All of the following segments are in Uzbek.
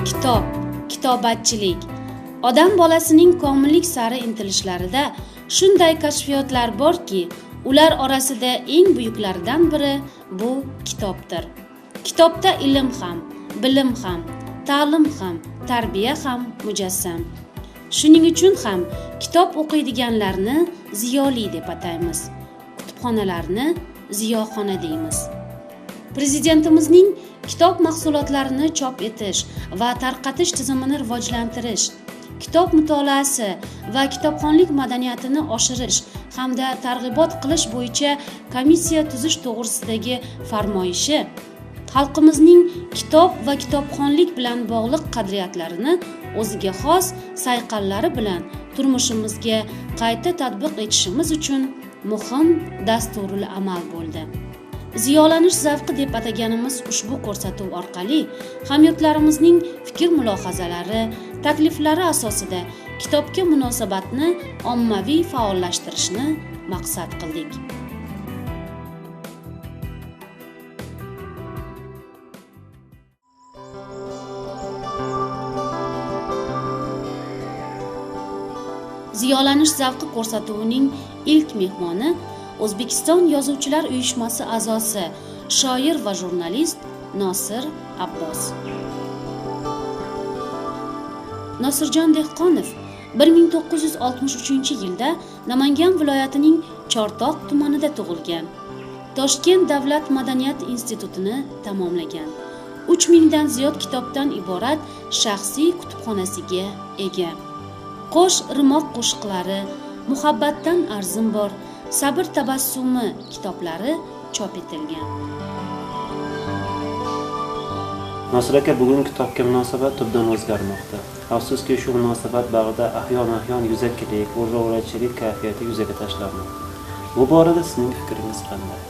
Kitob, kitobatchilik. Odam bolasining komillik sari intilishlarida shunday kashfiyotlar borki, ular orasida eng buyuklaridan biri bu kitobdir. Kitobda ilm ham, bilim ham, ta'lim ham, tarbiya ham mujassam. Shuning uchun ham kitob o'qiydiganlarni ziyoli deb ataymiz. Kutubxonalarni ziyoxona deymiz. Prezidentimizning kitob mahsulotlarini chop etish va tarqatish tizimini rivojlantirish, kitob mutolaasi va kitobxonlik madaniyatini oshirish hamda targ'ibot qilish bo'yicha komissiya tuzish to'g'risidagi farmoyishi xalqimizning kitob va kitobxonlik bilan bog'liq qadriyatlarini o'ziga xos sayqallari bilan turmushimizga qayta tatbiq etishimiz uchun muhim dasturul amal bo'ldi. Ziyolanish zavqi deb ataganimiz ushbu ko'rsatuv orqali hamyurtlarimizning fikr-mulohazalari, takliflari asosida kitobga munosabatni ommaviy faollashtirishni maqsad qildik. Ziyolanish zavqi ko'rsatuvining ilk mehmoni O'zbekiston Yozuvchilar uyushmasi a'zosi, shoir va jurnalist Nosir Abbos. Nosirjon Dehqonov 1963-yilda Namangan viloyatining Chortoq tumanida tug'ilgan. Toshkent davlat madaniyat institutini tamomlagan. 3000 dan ziyod kitobdan iborat shaxsiy kutubxonasiga ega. Qo'sh rimoq qo'shiqlari, Muhabbatdan arzim bor, Sabr tabassumi kitoblari chop etilgan. Nosir aka, bugun kitobga munosabat tubdan o'zgarmoqda. Afsuski, shu munosabat bag'rida ahyon yuzakilik, o'rg'ovrachilik kayfiyati yuzaga tashlanmoqda. Bu borada sizning fikringiz qanday?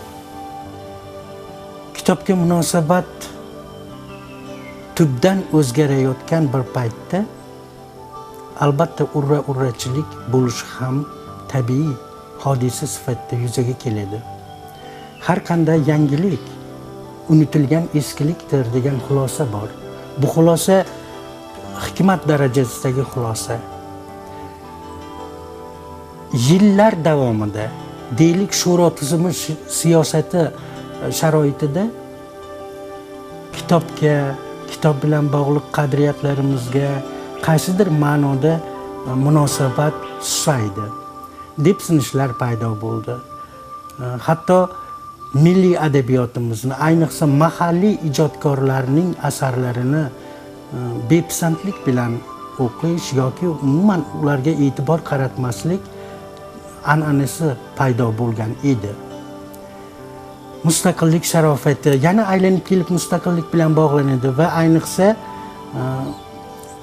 Kitobga munosabat tubdan o'zgarayotgan bir paytda albatta urra-urrachilik bo'lishi ham tabiiy hodisa sifatida yuzaga keladi. Har qanday yangilik unutilgan eskilikdir degan xulosa bor. Bu xulosa hikmat darajasidagi xulosa. Yillar davomida deylik shuro tizimi siyosati sharoitida kitobga, kitob bilan bog'liq qadriyatlarimizga qaysidir ma'noda munosabat susaydi. Depsinishlar paydo bo'ldi. Hatto milliy adabiyotimizni, ayniqsa mahalliy ijodkorlarning asarlarini bepisandlik bilan o'qish yoki umuman ularga e'tibor qaratmaslik an'anasi paydo bo'lgan edi. Mustaqillik sharofati yana aylanib kelib mustaqillik bilan bog'lanadi va ayniqsa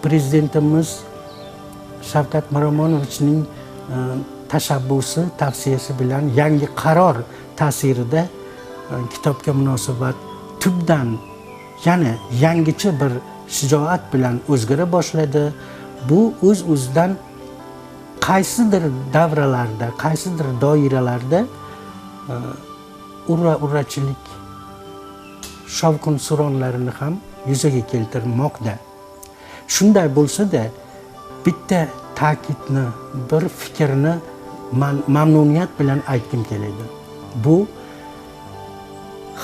prezidentimiz Shavkat Miromonovichning tashabbusi, tavsiyasi bilan yangi qaror ta'sirida kitobga munosabat tubdan yana yangicha bir shijoat bilan o'zgara boshladi. Bu o'z-o'zidan qaysidir davralarda, qaysidir doiralarda urra-urrachilik shovqin-suronlarini ham yuzaga keltirmoqda. Shunday bo'lsa-da, bitta ta'kidni, bir fikrni mamnuniyat bilan aytkim keladi. Bu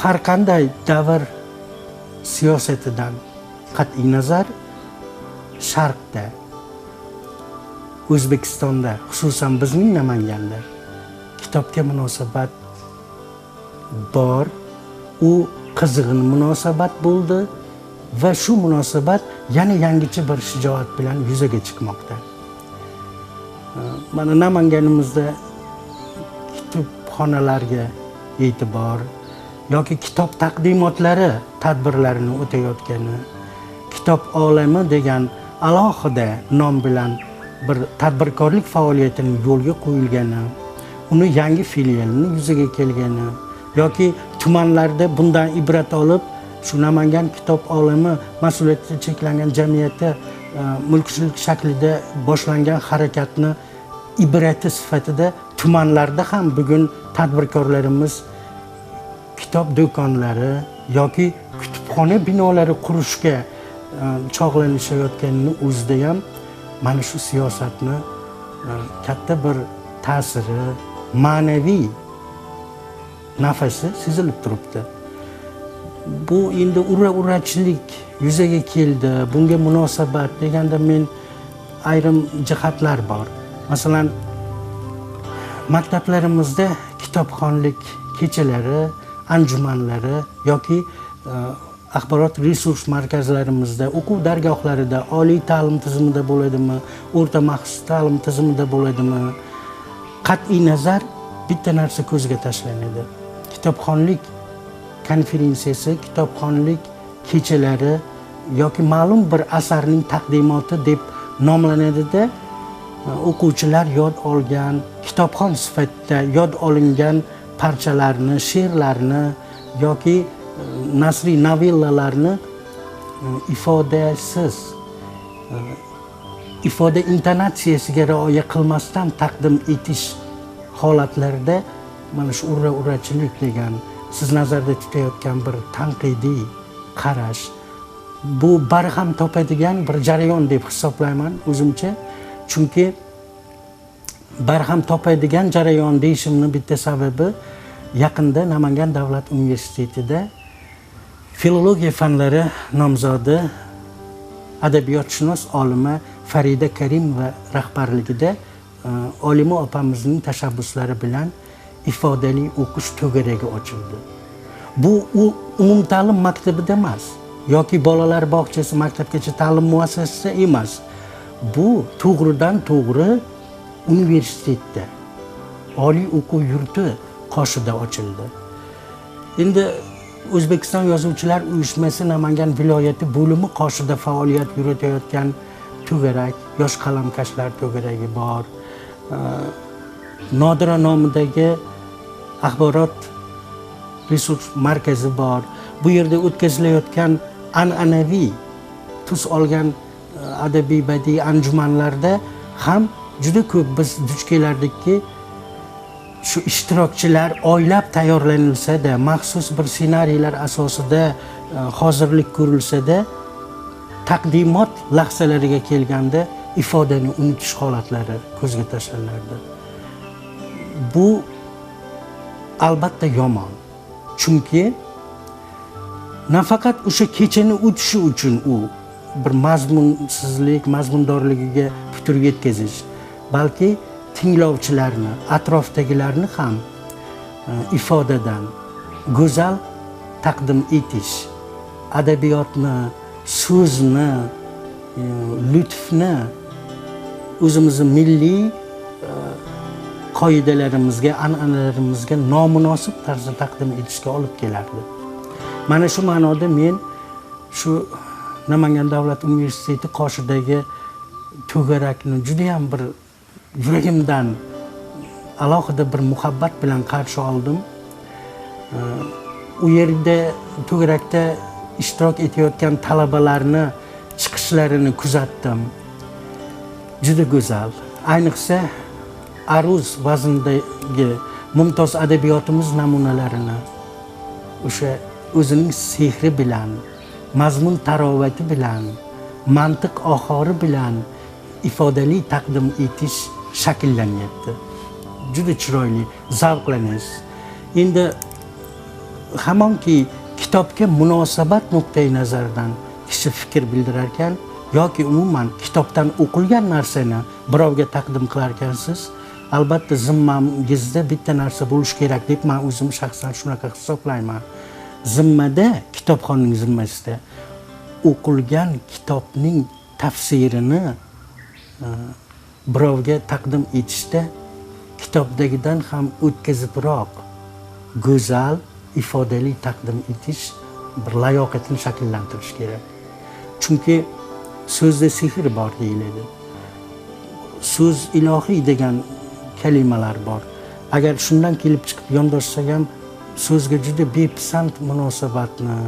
har qanday davr siyosatidan qat'iy nazar Sharqda, O'zbekistonda, xususan bizning Namanganda kitobga munosabat bor. U qizg'in munosabat bo'ldi va shu munosabat yana yangicha bir shijoat bilan yuzaga chiqmoqda. Mana Namanganimizda kitobxonalarga e'tibor yoki kitob taqdimotlari tadbirlarini o'tayotgani, kitob olami degan alohida nom bilan bir tadbirkorlik faoliyatining yo'lga qo'yilgani, uni yangi filialini yuzaga kelgani yoki tumanlarda bundan ibrat olib shu Namangan kitob olami mas'uliyati cheklangan jamiyati mulkchilik shaklida boshlangan harakatni ibrati sifatida tumanlarda ham bugun tadbirkorlarimiz kitob do'konlari yoki kutubxona binolari qurishga chog'lanishayotganini o'zida ham mana shu siyosatni katta bir ta'siri, ma'naviy nafasi sezilib turibdi. Bu endi ura-urachilik yuzaga keldi, bunga munosabat deganda men ayrim jihatlar bor. Masalan, maktablarimizda kitobxonlik kechalari, anjumanlari yoki axborot resurs markazlarimizda, o'quv dargohlarida, oliy ta'lim tizimida bo'ladimi, o'rta maxsus ta'lim tizimida bo'ladimi, qat'iy nazar bitta narsa ko'zga tashlanadi. Kitobxonlik konferensiyasi, kitobxonlik kechalari yoki ma'lum bir asarning taqdimoti deb nomlanadida o'quvchilar yod olgan, kitobxon sifatida yod olingan parchalarni, she'rlarni yoki nasriy novellalarni ifodasiz, ifoda intonatsiyasiga rioya qilmasdan taqdim etish holatlarida mana shu ura-urachilik degan siz nazarda tutayotgan bir tanqidiy qarash, bu barham topadigan bir jarayon deb hisoblayman o'zimcha. Chunki barham topadigan jarayon deyishimni bitta sababi, yaqinda Namangan davlat universitetida filologiya fanlari nomzodi adabiyotshunos olima Farida Karimova rahbarligida olima opamizning tashabbuslari bilan ifodali o'qish to'garagi ochildi. Bu umumta'lim maktabida emas yoki bolalar bog'chasi, maktabgacha ta'lim muassasasida emas. Bu to'g'ridan to'g'ri universitetda, oliy o'quv yurti qoshida ochildi. Endi O'zbekiston Yozuvchilar uyushmasi Namangan viloyati bo'limi qoshida faoliyat yuritayotgan to'garak, yosh qalamkashlar to'garagi bor. Nodira nomidagi axborot resurs markazi bor. Bu yerda o'tkazilayotgan an'anaviy tus olgan adabiy badiiy anjumanlarda ham juda ko'p biz duch kelardikki, shu ishtirokchilar oylab tayyorlanilsa-da, maxsus bir ssenariylar asosida hozirlik ko'rilsa-da, taqdimot lahzalariga kelganda ifodani unutish holatlari ko'zga tashlanardi. Bu albatta yomon. Chunki nafaqat o'sha kechani o'tishi uchun u bir mazmunsizlik, mazmundorligiga putur yetkazish, balki tinglovchilarni, atrofdagilarni ham ifodadan go'zal taqdim etish, adabiyotni, so'zni, lutfni o'zimizning milliy qoidalarimizga, an'analarimizga nomunosib tarzda taqdim etishga olib kelardi. Mana shu ma'noda men shu Namangan davlat universiteti qoshidagi to'garakni juda ham bir yuragimdan alohida bir muhabbat bilan qarshi oldim. U yerda to'garakda ishtirok etayotgan talabalarni chiqishlarini kuzatdim. Juda go'zal. Ayniqsa aruz vaznidagi mumtoz adabiyotimiz namunalarini o'sha o'zining sehri bilan, mazmun tarovati bilan, mantiq ohori bilan ifodali taqdim etish shakllanyapti. Juda chiroyli, zavqlanasiz. Endi hamonki kitobga munosabat nuqtai nazaridan kishi fikr bildirar ekan yoki umuman kitobdan o'qilgan narsani birovga taqdim qilar ekansiz, albatta zimmangizda bitta narsa bo'lishi kerak deb men o'zim shaxsan shunaqa hisoblayman. Zimmada, kitobxonning zimmasida o'qilgan kitobning tafsirini birovga taqdim etishda kitobdagidan ham o'tkazibroq, go'zal, ifodali taqdim etish bir layoqatini shakllantirish kerak. Chunki so'zda sehr bor deyiladi. So'z ilohiy degan kalimalar bor. Agar shundan kelib chiqib yondoshsak ham so'zga juda bepisand munosabatni,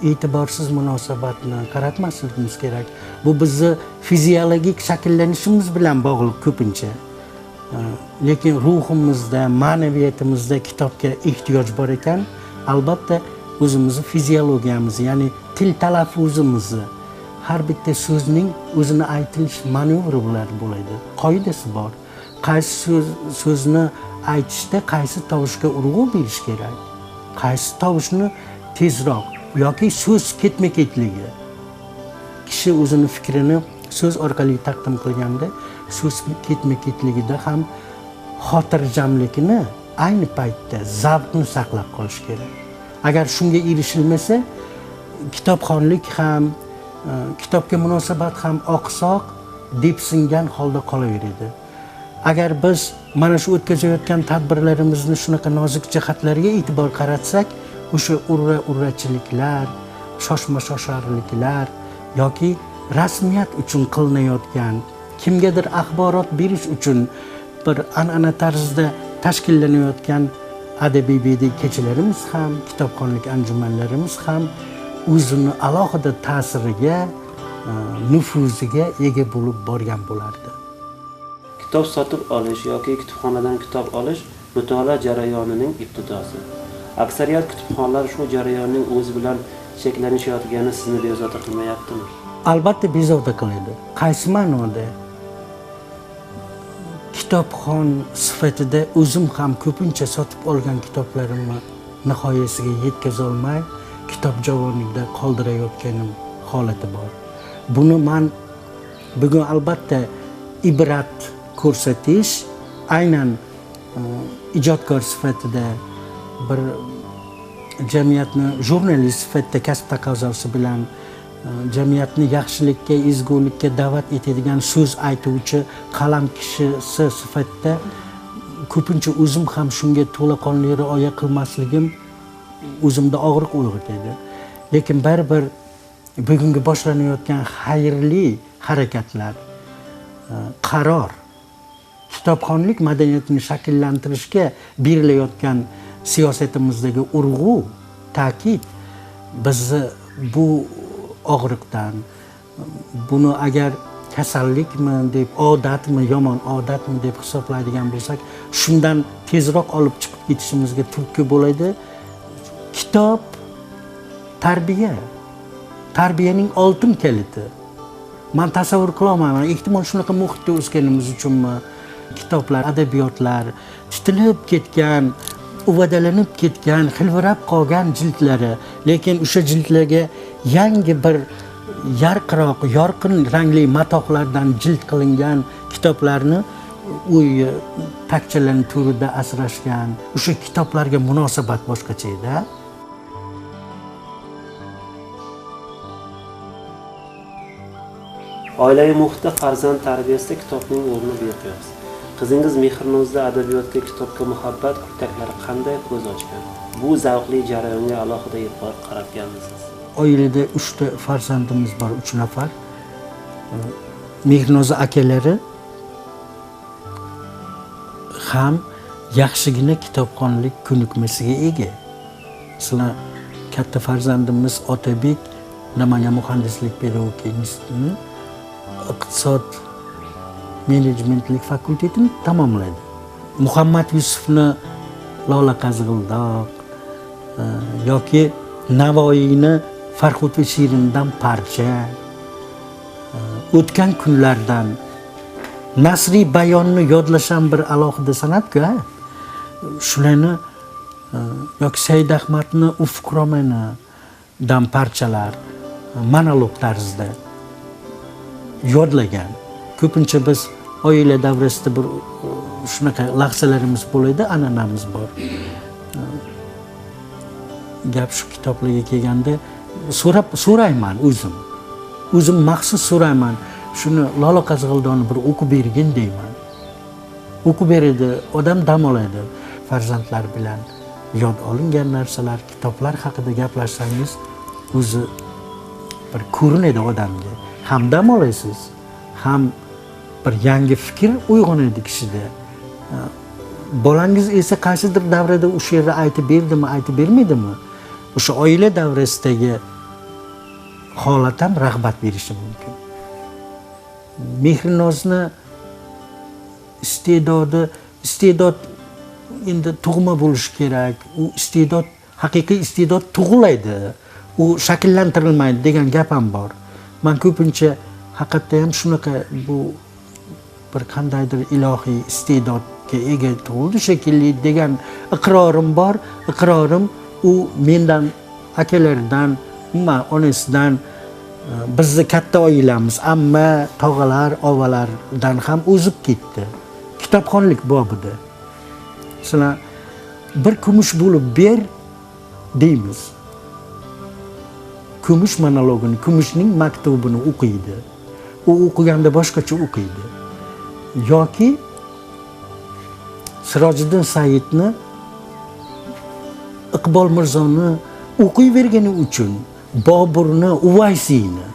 e'tiborsiz munosabatni qaratmasligimiz kerak. Bu bizni fiziologik shakllanishimiz bilan bog'liq ko'pincha. Lekin ruhimizda, ma'naviyatimizda kitobga ehtiyoj bor ekan, albatta o'zimizni fiziologiyamizni, ya'ni til talaffuzimizni, har bitta so'zning o'zini aytilish manevri bo'ladi. Qoidasi bor. Qaysi so'zni aytishda qaysi tovushga urg'u berish kerak. Qaysi tovushni tezroq yoki so'z ketma-ketligi. Kishi o'zini fikrini so'z orqali taqdim qilganda, so'z ketma-ketligida ham xotirjamlikni, ayni paytda zavqni saqlab qolish kerak. Agar shunga erishilmasa, kitobxonlik ham, kitobga munosabat ham oqsoq, depsingan holda qolaveradi. Agar biz mana shu o'tkazayotgan tadbirlarimizni shunaqa nozik jihatlariga e'tibor qaratsak, o'sha urrachiliklar, shoshma-shosharliklar yoki rasmiyat uchun qilinayotgan, kimgadir axborot berish uchun bir an'ana tarzda tashkillanayotgan adabiy bediy kechalarimiz ham, kitobxonlik anjumanlarimiz ham o'zini alohida ta'siriga, nufuziga ega bo'lib borgan bo'lardi. Kitob sotib olish yoki kutubxonadan kitob olish mutolaa jarayonining ibtidosi. Aksariyat kutubxonlar shu jarayonning o'zi bilan cheklanishayotgani sizni bezovta qilmayaptimi? Albatta bezovta qiladi. Qaysi ma'noda? Kitobxon sifatida o'zim ham ko'pincha sotib olgan kitoblarimni nihoyasiga yetkaza olmay, kitob javonida qoldirayotganim holati bor. Buni men bugun albatta ibrat ko'rsatish, aynan ijodkor sifatida bir jamiyatni jurnalist sifatida kasb taqozosi bilan jamiyatni yaxshilikka, ezgulikka da'vat etadigan so'z aytuvchi qalam kishisi sifatida ko'pincha o'zim ham shunga to'laqonli rioya qilmasligim o'zimda og'riq uyg'otadi. Lekin baribir bugungi boshlanayotgan xayrli harakatlar, qaror, kitobxonlik madaniyatini shakllantirishga berilayotgan siyosatimizdagi urg'u, ta'kid bizni bu og'riqdan, buni agar kasallikmi deb, odatmi, yomon odatmi deb hisoblaydigan bo'lsak, shundan tezroq olib chiqib ketishimizga turtki bo'ladi. Kitob tarbiya, tarbiyaning oltin kaliti. Men tasavvur qila olmayman, ehtimol shunaqa muhitda o'sganimiz uchunmi, kitoblar, adabiyotlar titilib ketgan, uvadalanib ketgan, xilvirab qolgan jildlari, lekin o'sha jildlarga yangi bir yarqiroq, yorqin rangli matohlardan jild qilingan kitoblarni uy takchalarning to'rida asrashgan, o'sha kitoblarga munosabat boshqacha edi. Oilaviy muhitda farzand tarbiyasida kitobning o'rni beqiyos. Qizingiz Mehrnozda adabiyotga, kitobga muhabbat kurtaklari qanday ko'z ochgan? Bu zavqli jarayonga alohida e'tibor qaratganmisiz? Oilada 3 ta farzandimiz bor, 3 nafar. Mehrnoza akalari ham yaxshigina kitobxonlik ko'nikmasiga ega. Masalan, katta farzandimiz Otabek Namangan muhandislik pedagogika institutini iqtisod menejmentlik fakultetini tamomladi. Muhammad Yusufni Lola Qazg'ildoq yoki Navoiyni Farhod va Shirindan parcha, o'tgan kunlardan nasriy bayonni yodlasham bir alohida san'atku. Shularni yoki Said Ahmadni Ufq romanidan parchalar monolog tarzida yodlagan. Ko'pincha biz oila davrasida bir shunaqa lahzalarimiz bo'ladi, an'anamiz bor. Gap shu kitoblarga kelganda so'rayman o'zim. O'zim maxsus so'rayman. Shuni Lola Qazg'ildonni bir o'qib bergin deyman. O'qib beradi, odam dam oladi. Farzandlar bilan yod olingan narsalar, kitoblar haqida gaplashsangiz, o'zi bir ko'rinadi odamga. Ham dam olasiz, ham bir yangi fikr uyg'onadi kishida. Bolangiz esa qaysidir davrada o'sha yerda aytib berdimi, aytib bermaydimi? O'sha oila davrasidagi holat ham rag'bat berishi mumkin. Mehrnozni iste'dod endi tug'ma bo'lishi kerak. U haqiqiy iste'dod tug'iladi. U shakllantirilmaydi degan gap ham bor. man ko'pincha haqiqatda ham shunaqa bu bir qandaydir ilohiy iste'dodga ega tug'ildi shekilli degan iqrorim bor. Iqrorim u mendan akalardan, umuman onasidan, bizni katta oilamiz, amma, tog'alar, ovalardan ham o'zib ketdi. Kitobxonlik bobida. Sizlar bir kumush bo'lib ber deymiz. Kumush monologini, kumushning maktubini o'qiydi. U o'qiganda boshqacha o'qiydi. Yoki Sirojiddin Saidni Iqbol Mirzoni o'qiyvergani uchun Boburni, Uvaysiyni,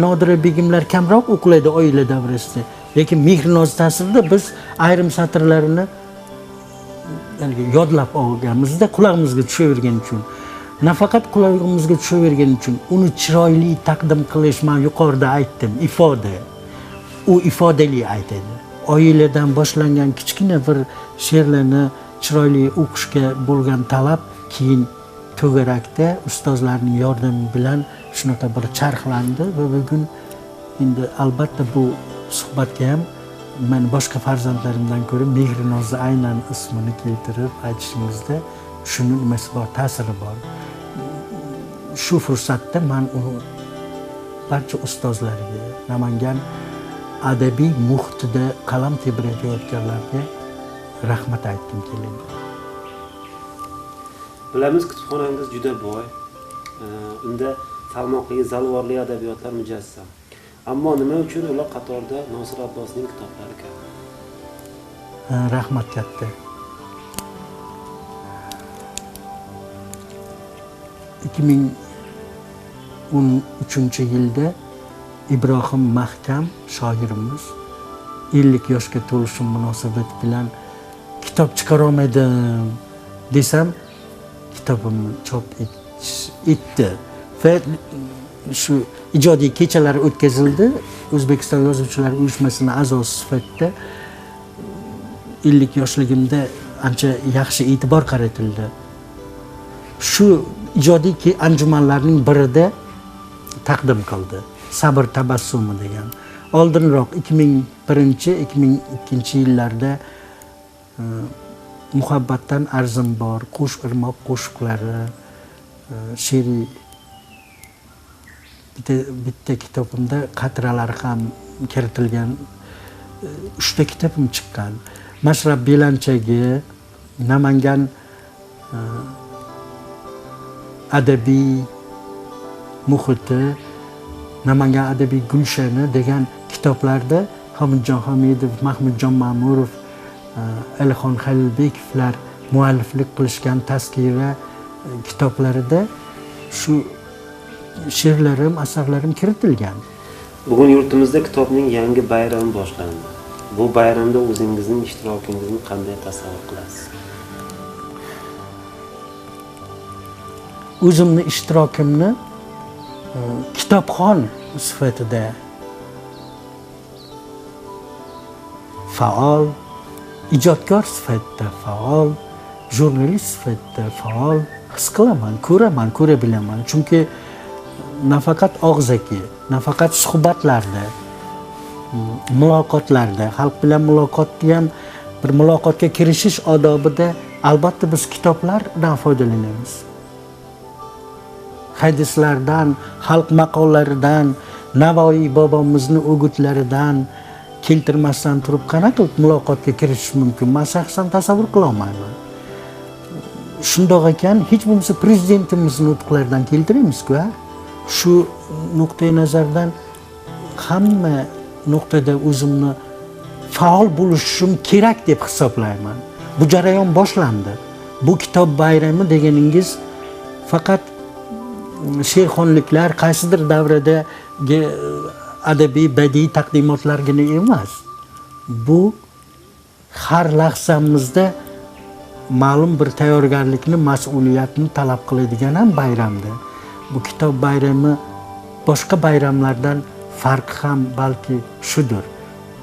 Nodira begimlar kamroq o'qiladi oila davrasida. Lekin Mehrinoz ta'sirida biz ayrim satrlarini yodlab olganmizda qulog'imizga tushavergani uchun. Nafaqat qulog'imizga tushavergani uchun uni chiroyli taqdim qilish, men yuqorida aytdim, ifoda. U ifodali aytadi. Oiladan boshlangan kichkina bir she'rlarni chiroyli o'qishga bo'lgan talab keyin to'garakda ustozlarning yordami bilan shunaqa bir charxlandi va bugun endi albatta bu suhbatga ham men boshqa farzandlarimdan ko'ra Mehrinozni aynan ismini keltirib aytishimizda shuning nimasi bor, ta'siri bor. Shu fursatda men uni barcha ustozlarga, Namangan adabiy muhitida qalam tebratayotganlarga rahmat aytdim keladi. Bilamiz, kutubxonangiz juda boy. Unda salmoqli, zalvorli adabiyotlar mujassam. Ammo nima uchun ular qatorida Nosir Abbosning kitoblari kabi? Rahmat katta. 2013-yilda Ibrohim Mahkam shoirimiz 50 yoshga to'lishim munosabati bilan kitob chiqara olmadim desam, kitobimni chop etdi. Va shu ijodiy kechalar o'tkazildi. O'zbekiston Yozuvchilar uyushmasining a'zosi sifatida 50 yoshligimda ancha yaxshi e'tibor qaratildi. Shu ijodiy anjumanlarning birida taqdim qildi. Sabr tabassumi degan. Oldinroq 2001-2002-yillarda Muhabbatdan arzim bor, Qo'sh irmoq qo'shiqlari, she'riy bitta kitobimda qatralar ham kiritilgan 3 ta kitobim chiqqan. Mashrab belanchagi, Namangan adabiy muhiti, Namangan adabiy gulshani degan kitoblarda Hamidjon Hamidov, Mahmudjon Ma'murov, Alixon Halilbekovlar mualliflik qilishgan tazkira kitoblarida shu she'rlarim, asarlarim kiritilgan. Bugun yurtimizda kitobning yangi bayrami boshlandi. Bu bayramda o'zingizning ishtirokingizni qanday tasavvur qilasiz? O'zimni ishtirokimni kitobxon sifatida faol, ijodkor sifatida faol, jurnalist sifatida faol his qilaman, ko'ra bilaman. Chunki nafaqat og'zaki, nafaqat suhbatlarda, muloqotlarda, xalq bilan muloqotda ham bir muloqotga kirishish odobida albatta biz kitoblardan foydalanamiz. Hadislardan, xalq maqollaridan, Navoiy bobomizning o'gitlaridan keltirmasdan turib qanaqa muloqotga kirishish mumkin? Men shaxsan tasavvur qila olmayman. Shundoq ekan, hech bo'lmasa prezidentimizning nutqlaridan keltiramiz-ku. Shu nuqtai nazardan hamma nuqtada o'zimni faol bo'lishim kerak deb hisoblayman. Bu jarayon boshlandi. Bu kitob bayrami deganingiz faqat she'rxonliklar qaysidir davradagi adabiy badiiy taqdimotlargina emas. Bu har lahzamizda ma'lum bir tayyorgarlikni, mas'uliyatni talab qiladigan ham bayramda. Bu kitob bayrami boshqa bayramlardan farqi ham balki shudir.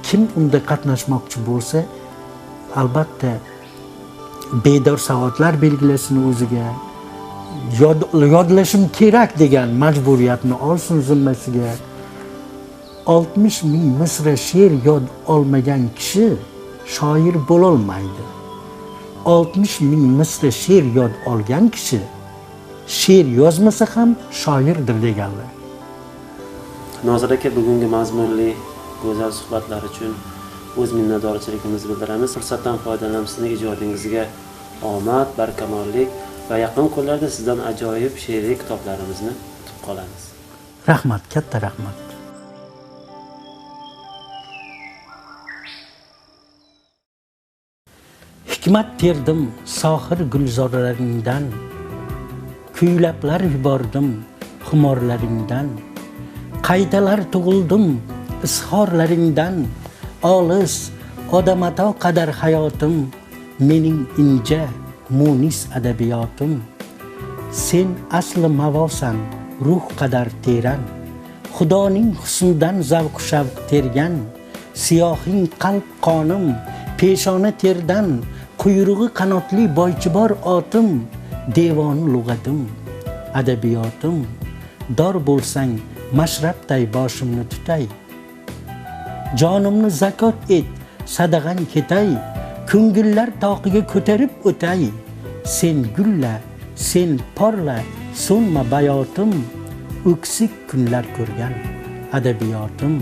Kim unda qatnashmoqchi bo'lsa, albatta bedor soatlar belgilasini o'ziga, yodlashim kerak degan majburiyatni olsin zimmasiga. 60 ming misra she'r yod olmagan kishi shoir bo'lolmaydi. 60 ming misra she'r yod olgan kishi she'r yozmasa ham shoirdir deganlar. Nozir aka, bugungi mazmunli go'zal suhbatlar uchun o'z minnatdorchiligimizni bildiramiz. Fursatdan foydalanib sizning ijodingizga omad, barkamollik va yaqin kunlarda sizdan ajoyib she'riy kitoblarimizni kutib qolamiz. Rahmat, katta rahmat. Hikmat terdim sohir gulzorlaringdan, kuylablar yubordim xumorlaringdan, qaytalar tug'ildim izhorlaringdan, olis odamato qadar hayotim, mening inja munis adabiyotim. Sen asli mavosan, ruh qadar teran, xudoning husnidan zavq shavq tergan, siyohing qalb qonim, peshona terdan, quyrug'i qanotli boychibor otim, devoni lug'atim, adabiyotim. Dor bo'lsang mashrabday boshimni tutay, jonimni zakot et, sadag'ang ketay, ko'ngillar toqiga ko'tarib o'tay. Sen gulla, sen porla, so'nma bayotim, o'ksik kunlar ko'rgan adabiyotim.